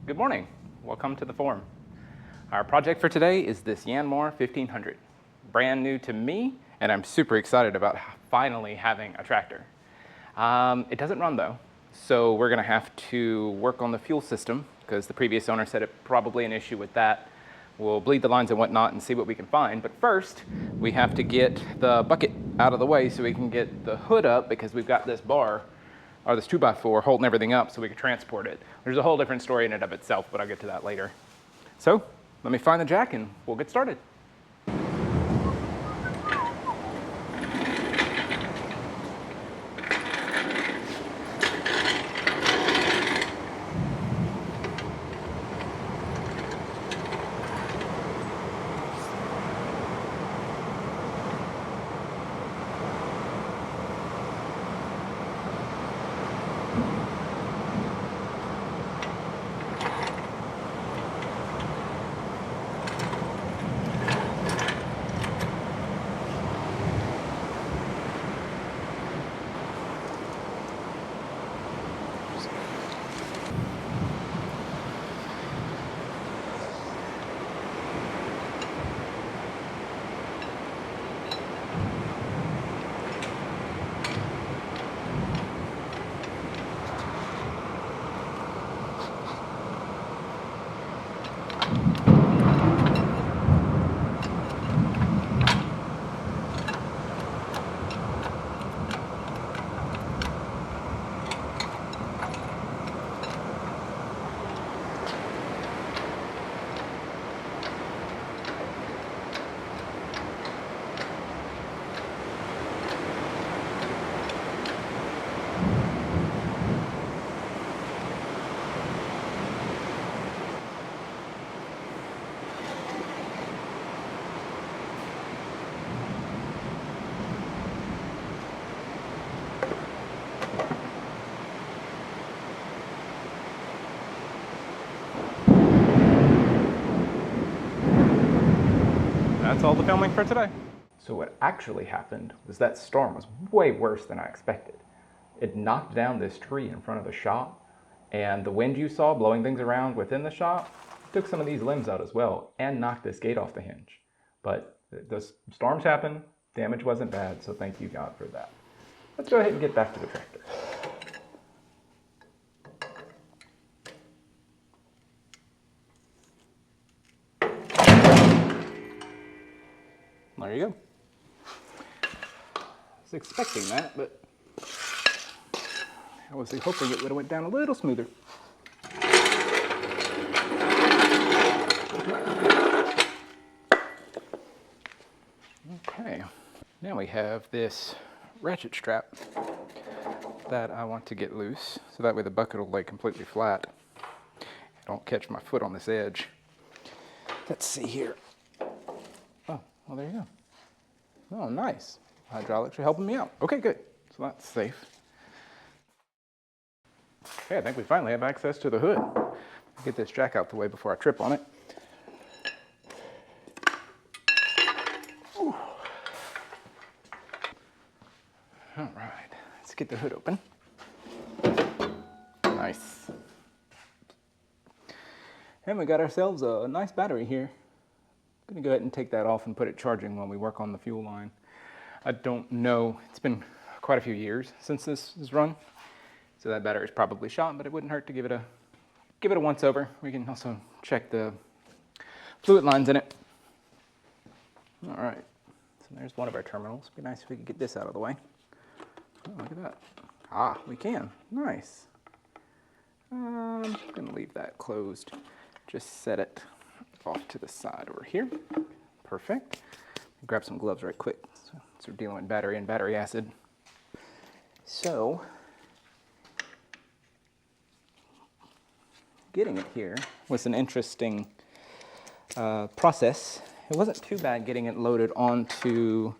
Good morning. Welcome to the forum. Our project for today is this Yanmar 1500. Brand new to me, and I'm super excited about finally having a tractor. It doesn't run though, so we're gonna have to work on the fuel system because the previous owner said it probably an issue with that. We'll bleed the lines and whatnot and see what we can find, but first we have to get the bucket out of the way so we can get the hood up because we've got this bar or this 2x4 holding everything up so we can transport it. There's a whole different story in and of itself, but I'll get to that later. So let me find the jack and we'll get started. That's all the filming for today. So what actually happened was that storm was way worse than I expected. It knocked down this tree in front of the shop, and the wind you saw blowing things around within the shop took some of these limbs out as well and knocked this gate off the hinge. But the storms happened, damage wasn't bad, so thank you God for that. Let's go ahead and get back to the tractor. There you go. I was expecting that, but I was hoping it would have went down a little smoother. Okay, now we have this ratchet strap that I want to get loose, so that way the bucket will lay completely flat. I don't catch my foot on this edge. Let's see here. Oh, well there you go. Oh, nice. Hydraulics are helping me out. Okay, good. So that's safe. Okay, I think we finally have access to the hood. Get this jack out the way before I trip on it. Ooh. All right, let's get the hood open. Nice. And we got ourselves a nice battery here. I'm gonna go ahead and take that off and put it charging while we work on the fuel line. I don't know, it's been quite a few years since this is run, so that battery's probably shot, but it wouldn't hurt to give it a once over. We can also check the fluid lines in it. All right, so there's one of our terminals. It'd be nice if we could get this out of the way. Oh, look at that. Ah, we can, nice. I'm gonna leave that closed. Just set it off to the side over here. Perfect. Grab some gloves right quick. So we're dealing with battery and battery acid. So, getting it here was an interesting process. It wasn't too bad getting it loaded onto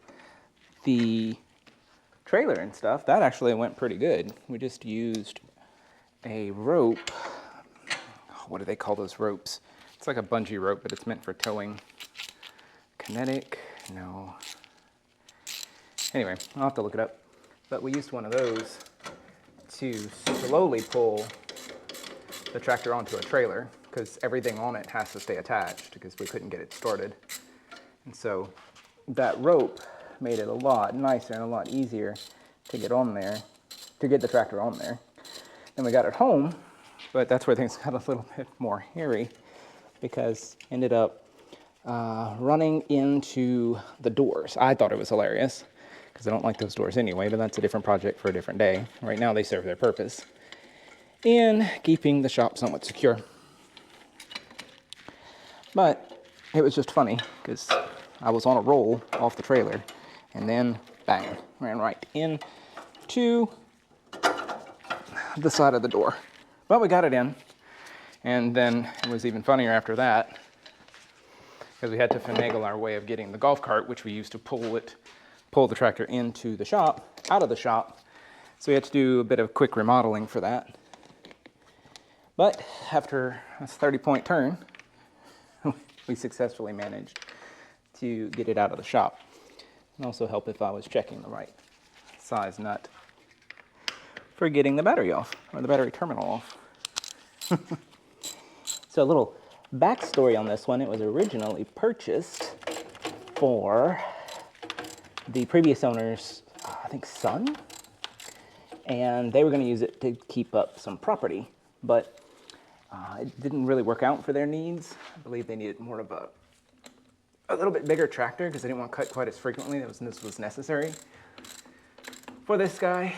the trailer and stuff. That actually went pretty good. We just used a rope. What do they call those ropes? It's like a bungee rope, but it's meant for towing. Kinetic? No. Anyway, I'll have to look it up. But we used one of those to slowly pull the tractor onto a trailer because everything on it has to stay attached because we couldn't get it started. And so that rope made it a lot nicer and a lot easier to get on there, to get the tractor on there. Then we got it home, but that's where things got a little bit more hairy because ended up running into the doors. I thought it was hilarious because I don't like those doors anyway, but that's a different project for a different day. Right now they serve their purpose in keeping the shop somewhat secure. But it was just funny because I was on a roll off the trailer and then bang, ran right into the side of the door. But we got it in, and then it was even funnier after that because we had to finagle our way of getting the golf cart, which we used to pull the tractor into the shop, out of the shop. So we had to do a bit of quick remodeling for that. But after a 30-point turn, we successfully managed to get it out of the shop. And also help if I was checking the right size nut for getting the battery off, or the battery terminal off. So a little backstory on this one. It was originally purchased for the previous owner's, I think, son, and they were going to use it to keep up some property, but it didn't really work out for their needs. I believe they needed more of a little bit bigger tractor because they didn't want to cut quite as frequently. This was necessary for this guy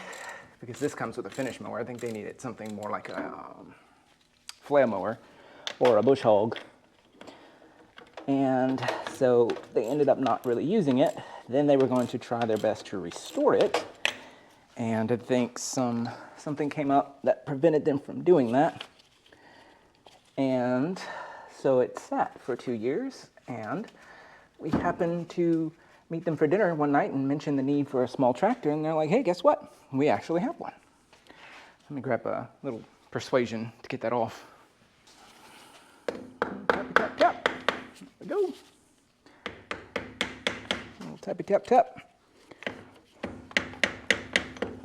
because this comes with a finish mower. I think they needed something more like a flail mower or a bush hog. And so they ended up not really using it. Then they were going to try their best to restore it. And I think something came up that prevented them from doing that. And so it sat for 2 years, and we happened to meet them for dinner one night and mention the need for a small tractor, and they're like, hey, guess what? We actually have one. Let me grab a little persuasion to get that off. Tap, tap, tap. There we go. A little tappy, tap, tap.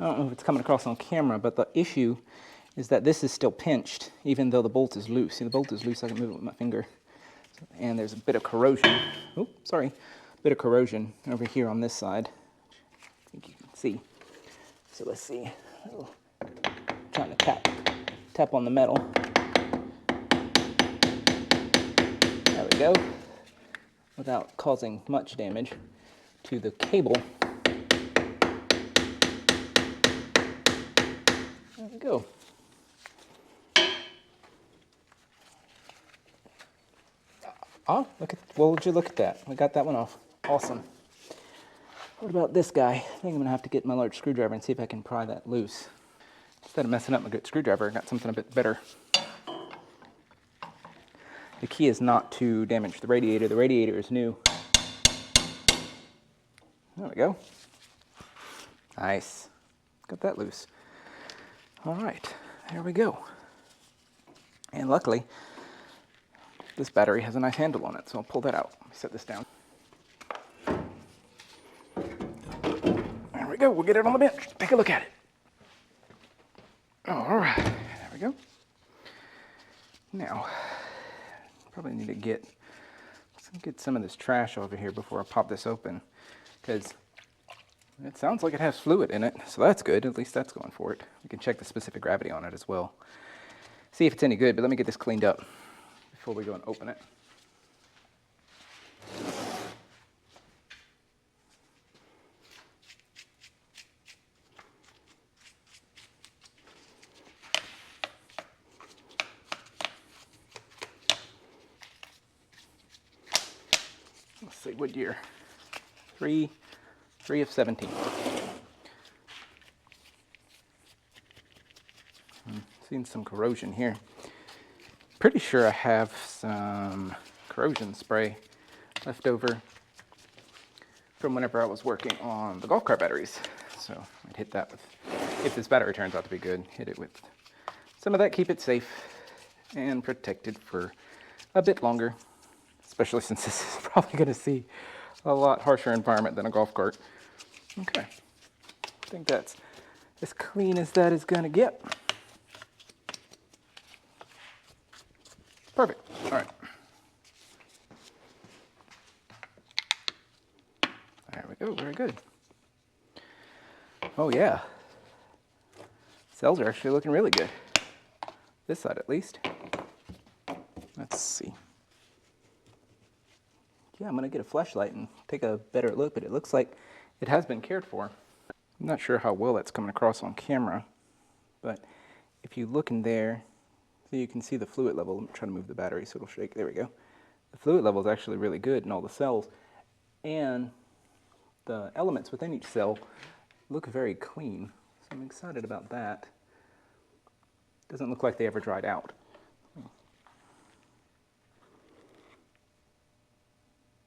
I don't know if it's coming across on camera, but the issue is that this is still pinched, even though the bolt is loose. See, the bolt is loose, I can move it with my finger. And there's a bit of corrosion. Oh, sorry. A bit of corrosion over here on this side. I think you can see. So let's see. Trying to tap on the metal. There we go. Without causing much damage to the cable. There we go. Oh, well, would you look at that? We got that one off. Awesome. What about this guy? I think I'm gonna have to get my large screwdriver and see if I can pry that loose. Instead of messing up my good screwdriver, I got something a bit better. The key is not to damage the radiator. The radiator is new. There we go. Nice. Got that loose. All right, there we go. And luckily, this battery has a nice handle on it, so I'll pull that out. Let me set this down. There we go. We'll get it on the bench. Take a look at it. All right. There we go. Now, probably need to get some of this trash over here before I pop this open, because it sounds like it has fluid in it, so that's good. At least that's going for it. We can check the specific gravity on it as well. See if it's any good, but let me get this cleaned up before we go and open it. Let's see, what year? 3 of 17. Seeing some corrosion here. Pretty sure I have some corrosion spray left over from whenever I was working on the golf cart batteries. So I'd hit that with, if this battery turns out to be good, hit it with some of that, keep it safe and protected for a bit longer, especially since this is probably going to see a lot harsher environment than a golf cart. Okay, I think that's as clean as that is going to get. Perfect. All right. There we go. Very good. Oh, yeah. Cells are actually looking really good. This side, at least. Let's see. Yeah, I'm going to get a flashlight and take a better look, but it looks like it has been cared for. I'm not sure how well that's coming across on camera, but if you look in there, so you can see the fluid level. I'm trying to move the battery so it'll shake. There we go. The fluid level is actually really good in all the cells, and the elements within each cell look very clean. So I'm excited about that. Doesn't look like they ever dried out.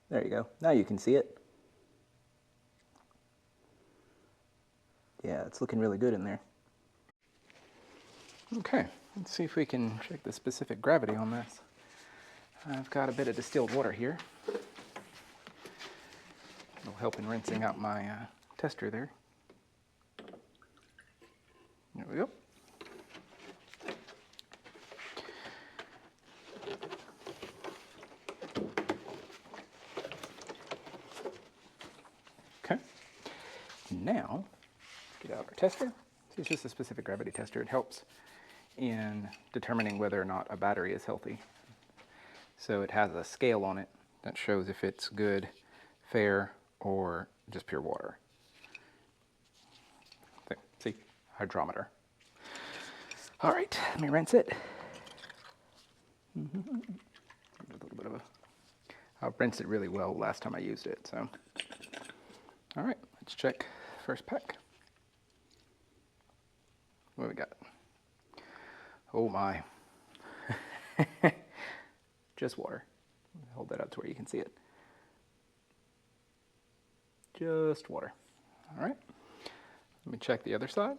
There you go. Now you can see it. Yeah, it's looking really good in there. Okay, let's see if we can check the specific gravity on this. I've got a bit of distilled water here. It'll help in rinsing out my tester there. There we go. Okay. Now, get out our tester. It's just a specific gravity tester. It helps in determining whether or not a battery is healthy. So it has a scale on it that shows if it's good, fair, or just pure water. See, hydrometer. All right, let me rinse it. A little bit of I rinsed it really well last time I used it, so. All right, let's check first pack. What do we got? Oh my. Just water. Hold that up to where you can see it. Just water. All right. Let me check the other side.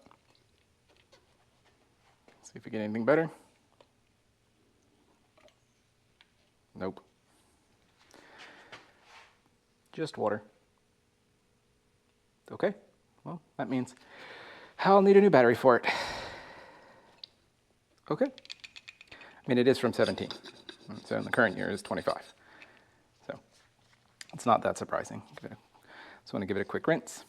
See if we get anything better. Nope. Just water. Okay. Well, that means I'll need a new battery for it. Okay. I mean, it is from 17. So in the current year is 25. So it's not that surprising. Just want to give it a quick rinse.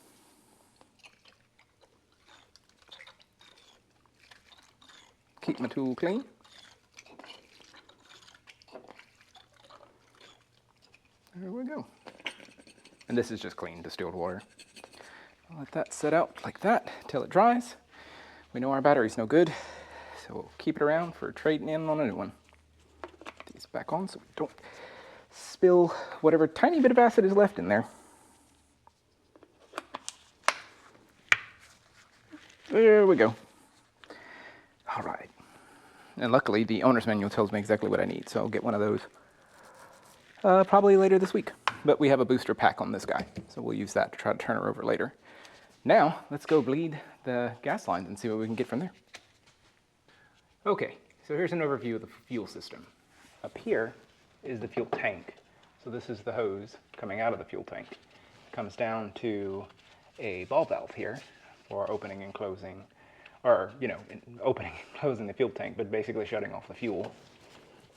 Keep my tool clean. There we go. And this is just clean distilled water. I'll let that set out like that till it dries. We know our battery's no good, so we'll keep it around for trading in on a new one. Put these back on so we don't spill whatever tiny bit of acid is left in there. There we go. All right. And luckily, the owner's manual tells me exactly what I need, so I'll get one of those probably later this week. But we have a booster pack on this guy, so we'll use that to try to turn her over later. Now, let's go bleed the gas lines and see what we can get from there. Okay, so here's an overview of the fuel system. Up here is the fuel tank. So this is the hose coming out of the fuel tank. It comes down to a ball valve here for opening and closing, or, you know, opening and closing the fuel tank, but basically shutting off the fuel.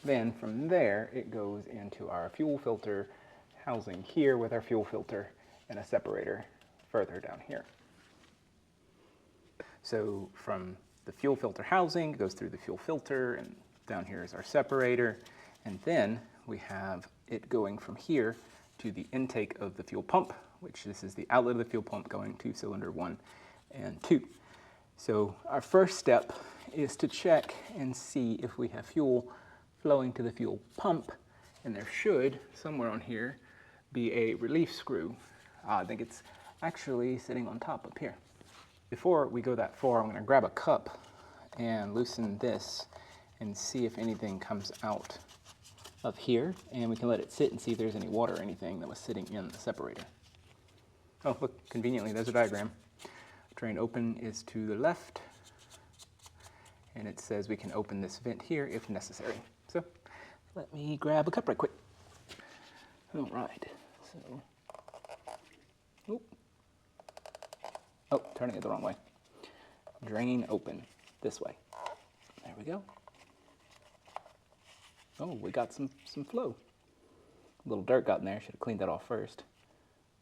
Then from there, it goes into our fuel filter housing here with our fuel filter and a separator further down here. So from the fuel filter housing, it goes through the fuel filter, and down here is our separator. And then we have it going from here to the intake of the fuel pump, which this is the outlet of the fuel pump going to cylinder 1 and 2. So our first step is to check and see if we have fuel flowing to the fuel pump, and there should, somewhere on here, be a relief screw. I think it's actually sitting on top up here. Before we go that far, I'm going to grab a cup and loosen this and see if anything comes out of here, and we can let it sit and see if there's any water or anything that was sitting in the separator. Oh, look, conveniently, there's a diagram. Drain open is to the left, and it says we can open this vent here if necessary. So let me grab a cup right quick. All right, so, oh, turning it the wrong way. Drain open, this way. There we go. Oh, we got some flow. A little dirt got in there. Should have cleaned that off first.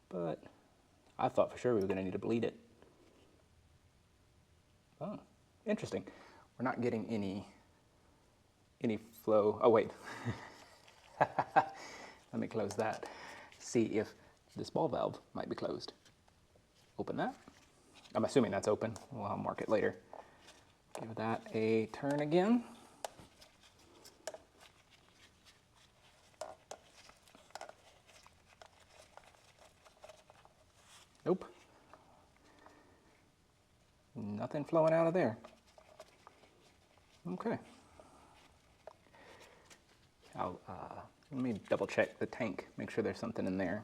But I thought for sure we were going to need to bleed it. Oh, interesting. We're not getting any flow. Oh, wait. Let me close that. See if this ball valve might be closed. Open that. I'm assuming that's open. Well, I'll mark it later. Give that a turn again. Nope. Nothing flowing out of there. Okay. Let me double check the tank, make sure there's something in there.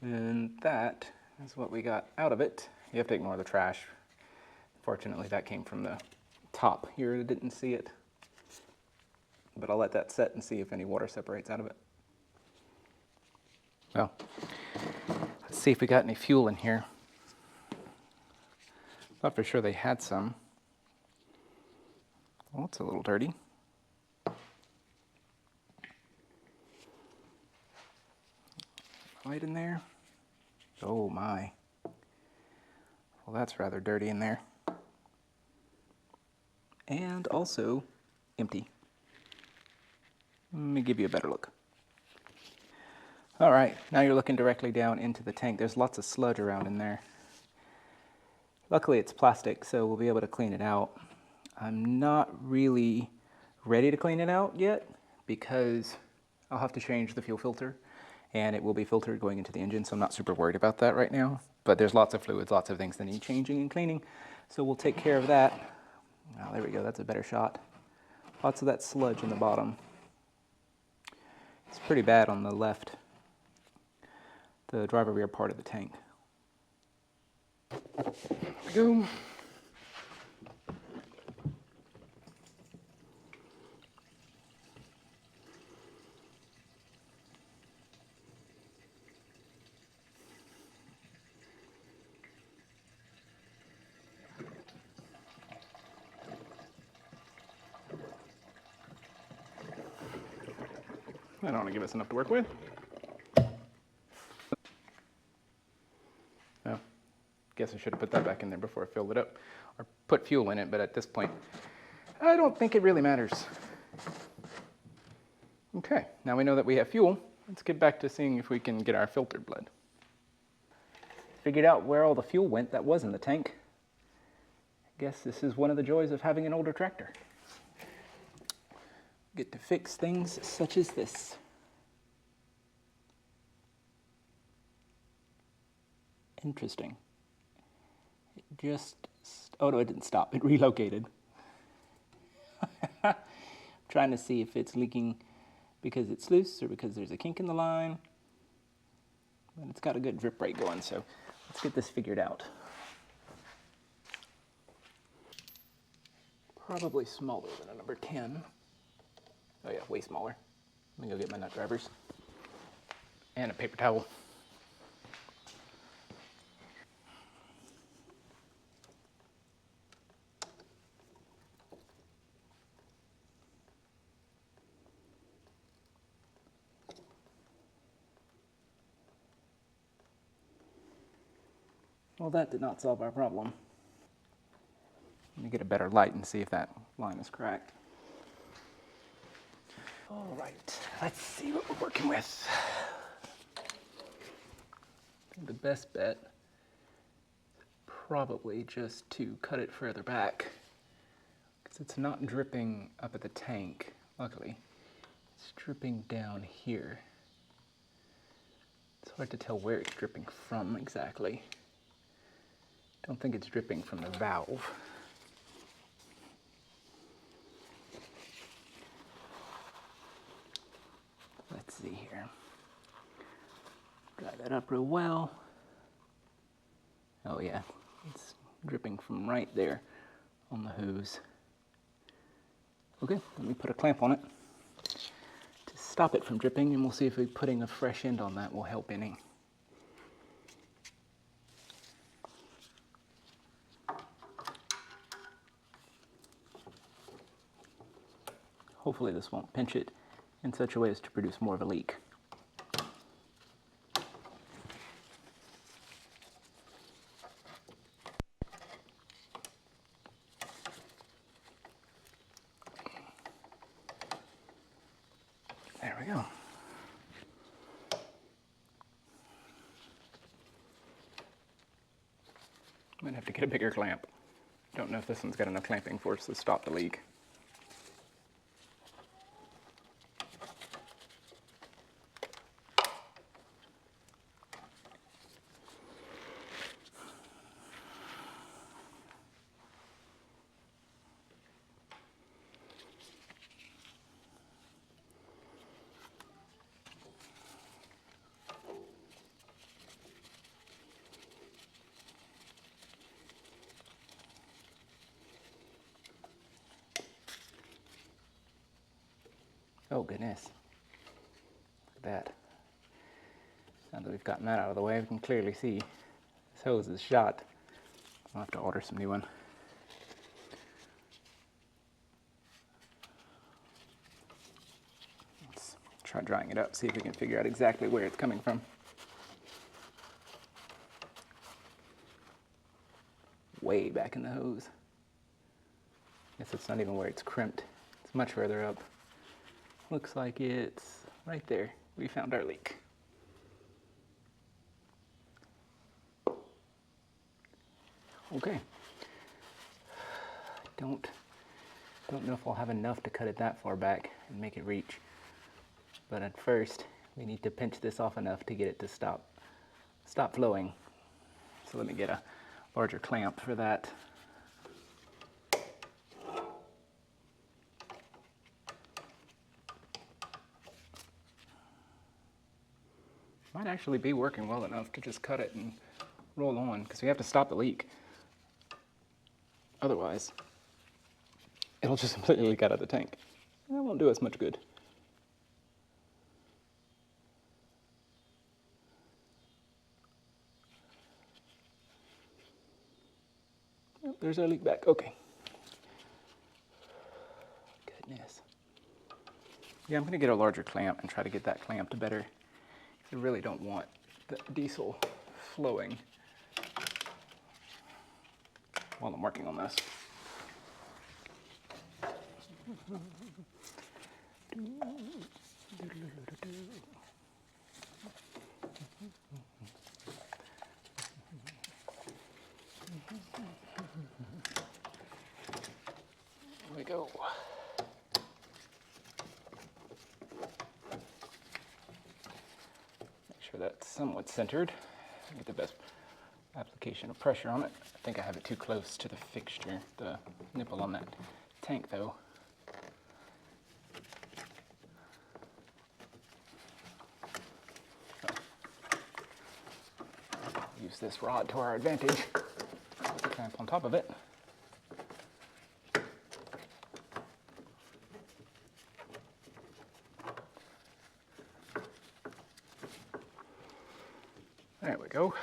And that is what we got out of it. You have to ignore the trash. Fortunately, that came from the top here. I didn't see it. But I'll let that set and see if any water separates out of it. Well, let's see if we got any fuel in here. Thought for sure they had some. Well, it's a little dirty. Light in there. Oh my. Well, that's rather dirty in there. And also empty. Let me give you a better look. All right, now you're looking directly down into the tank. There's lots of sludge around in there. Luckily it's plastic, so we'll be able to clean it out. I'm not really ready to clean it out yet because I'll have to change the fuel filter and it will be filtered going into the engine, so I'm not super worried about that right now. But there's lots of fluids, lots of things that need changing and cleaning, so we'll take care of that. Oh, there we go, that's a better shot. Lots of that sludge in the bottom. It's pretty bad on the left, the driver rear part of the tank. There we go. I don't want to give us enough to work with. Oh, guess I should have put that back in there before I filled it up. Or put fuel in it, but at this point, I don't think it really matters. Okay, now we know that we have fuel. Let's get back to seeing if we can get our filtered blood. Figured out where all the fuel went that was in the tank. I guess this is one of the joys of having an older tractor. Get to fix things such as this. Interesting. It just, oh no, it didn't stop. It relocated. I'm trying to see if it's leaking because it's loose or because there's a kink in the line. But it's got a good drip rate going, so let's get this figured out. Probably smaller than a number 10. Oh yeah, way smaller. Let me go get my nut drivers. And a paper towel. Well, that did not solve our problem. Let me get a better light and see if that line is cracked. All right, let's see what we're working with. I think the best bet is probably just to cut it further back because it's not dripping up at the tank, luckily. It's dripping down here. It's hard to tell where it's dripping from exactly. Don't think it's dripping from the valve. Let's see here. Dry that up real well. Oh yeah, it's dripping from right there on the hose. Okay, let me put a clamp on it to stop it from dripping, and we'll see if putting a fresh end on that will help any. hopefully this won't pinch it in such a way as to produce more of a leak. There we go. Might have to get a bigger clamp. Don't know if this one's got enough clamping force to stop the leak. Oh goodness, look at that. Now that we've gotten that out of the way, we can clearly see this hose is shot. I'll have to order some new one. Let's try drying it up, see if we can figure out exactly where it's coming from. Way back in the hose. Guess it's not even where it's crimped. It's much further up. Looks like it's right there. We found our leak. Okay. Don't know if I'll have enough to cut it that far back and make it reach. But at first, we need to pinch this off enough to get it to stop flowing. So let me get a larger clamp for that. Might actually be working well enough to just cut it and roll on, because we have to stop the leak. Otherwise, it'll just completely leak out of the tank. That won't do us much good. Oh, there's our leak back. Okay. Goodness. Yeah, I'm going to get a larger clamp and try to get that clamp to better. I really don't want the diesel flowing while I'm working on this. There we go. Sure that's somewhat centered. Get the best application of pressure on it. I think I have it too close to the fixture, the nipple on that tank though. Use this rod to our advantage. Put the clamp on top of it. There we go.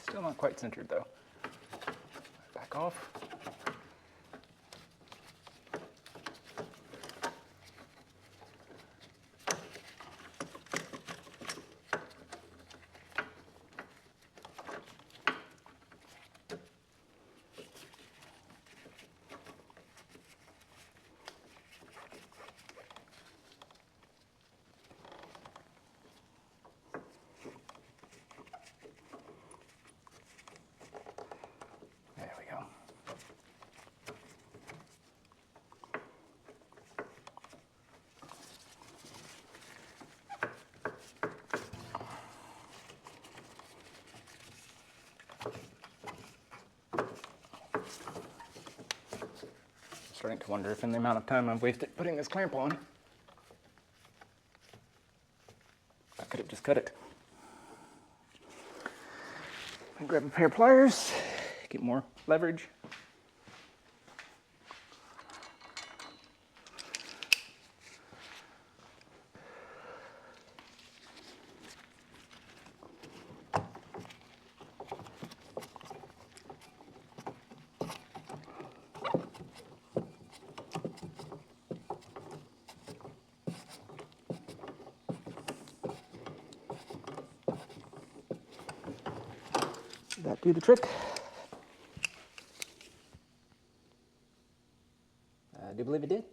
Still not quite centered though. Back off. Starting to wonder if in the amount of time I've wasted putting this clamp on, I could have just cut it. And grab a pair of pliers, get more leverage. Did that do the trick? I do believe it did.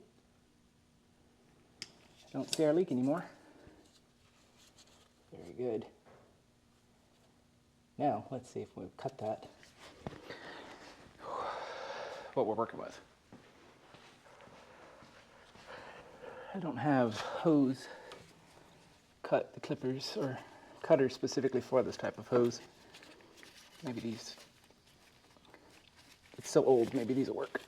I don't see our leak anymore. Very good. Now, let's see if we cut that. What we're working with. I don't have hose cut the clippers or cutters specifically for this type of hose. Maybe these, it's so old, maybe these will work.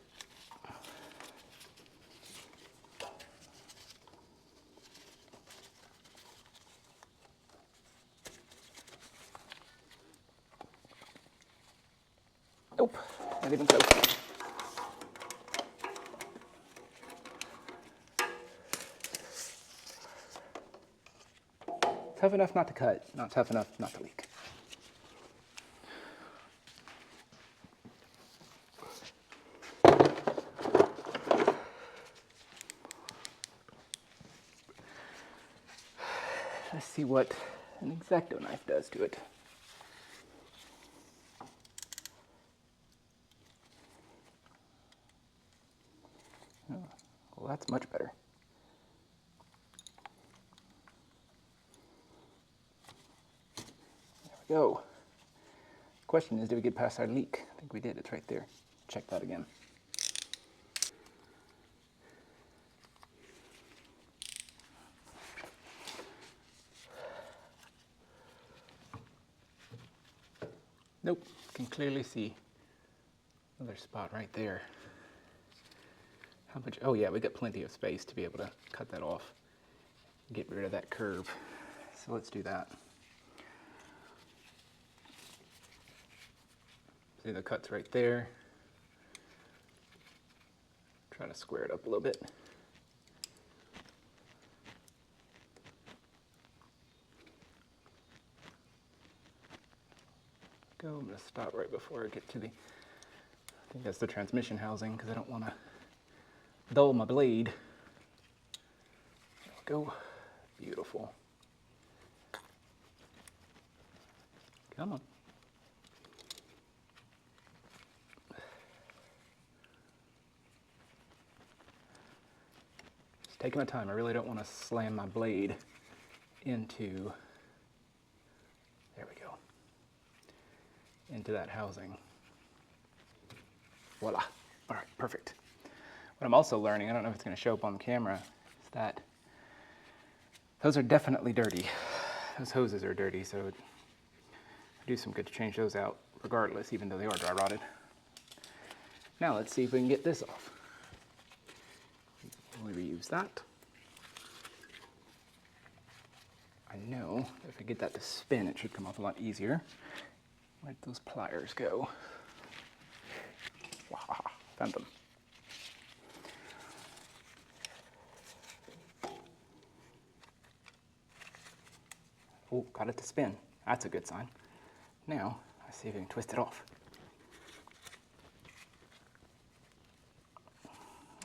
Nope, not even close. Tough enough not to cut, not tough enough not to leak. Let's see what an X-Acto knife does to it. Oh, well, that's much better. There we go. Question is, did we get past our leak? I think we did. It's right there. Check that again. Nope, can clearly see another spot right there. How much? Oh yeah, we got plenty of space to be able to cut that off, get rid of that curve. So let's do that. See the cut's right there. Try to square it up a little bit. Go. I'm going to stop right before I get to the, I think that's the transmission housing, because I don't want to dull my blade. There we go. Beautiful. Come on. Just taking my time. I really don't want to slam my blade into, there we go, into that housing. Voila. All right, perfect. What I'm also learning, I don't know if it's going to show up on the camera, is that those are definitely dirty. Those hoses are dirty, so it do some good to change those out regardless, even though they are dry rotted. Now let's see if we can get this off. We'll reuse that. I know if I get that to spin, it should come off a lot easier. Where'd those pliers go? Wow, found them. Oh, got it to spin. That's a good sign. Now, let's see if we can twist it off.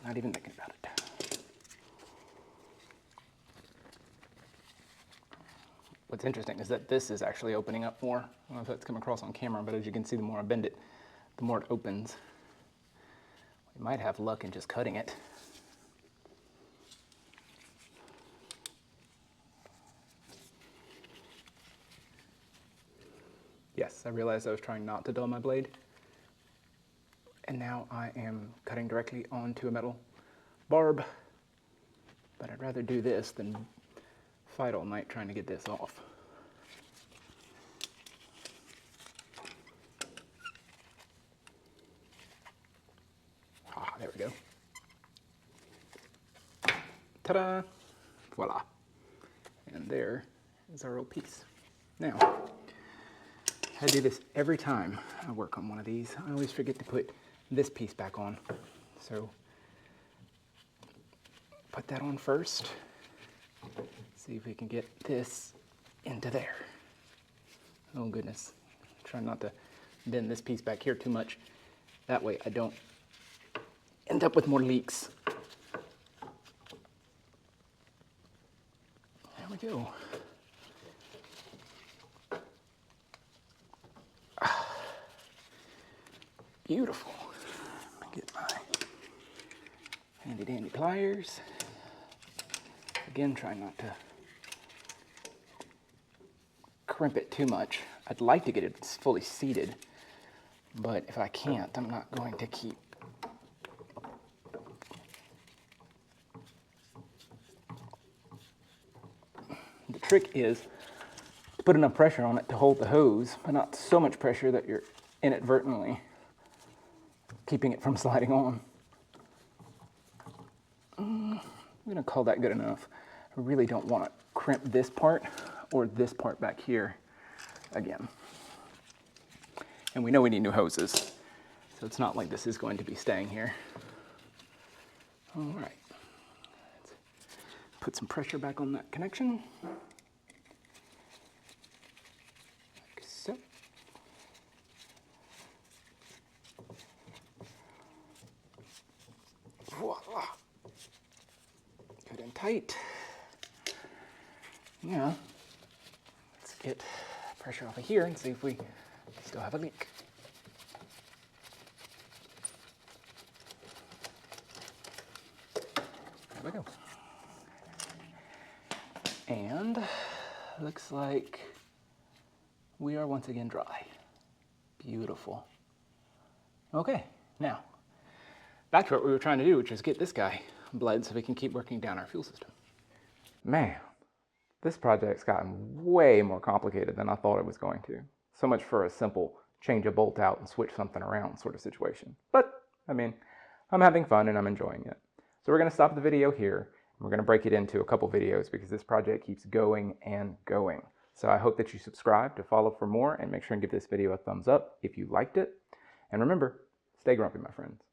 Not even thinking about it. What's interesting is that this is actually opening up more. I don't know if that's come across on camera, but as you can see, the more I bend it, the more it opens. We might have luck in just cutting it. Yes, I realized I was trying not to dull my blade. And now I am cutting directly onto a metal barb. But I'd rather do this than fight all night trying to get this off. Ah, there we go. Ta-da! Voila. And there is our old piece. Now, I do this every time I work on one of these. I always forget to put this piece back on. So, put that on first. See if we can get this into there. Oh goodness. Try not to bend this piece back here too much. That way I don't end up with more leaks. There we go. Beautiful. Get my handy dandy pliers. Again, try not to crimp it too much. I'd like to get it fully seated, but if I can't, I'm not going to keep the trick is to put enough pressure on it to hold the hose, but not so much pressure that you're inadvertently keeping it from sliding on. I'm gonna call that good enough. I really don't want to crimp this part or this part back here again. And we know we need new hoses, so it's not like this is going to be staying here. All right, let's put some pressure back on that connection. Like so. Voila. Good and tight. Now, let's get pressure off of here and see if we still have a leak. There we go. And looks like we are once again dry. Beautiful. Okay, now back to what we were trying to do, which is get this guy bled so we can keep working down our fuel system. Man, this project's gotten way more complicated than I thought it was going to. So much for a simple change a bolt out and switch something around sort of situation. But, I mean, I'm having fun and I'm enjoying it. So we're going to stop the video here. And we're going to break it into a couple videos because this project keeps going and going. So I hope that you subscribe to follow for more and make sure and give this video a thumbs up if you liked it. And remember, stay grumpy, my friends.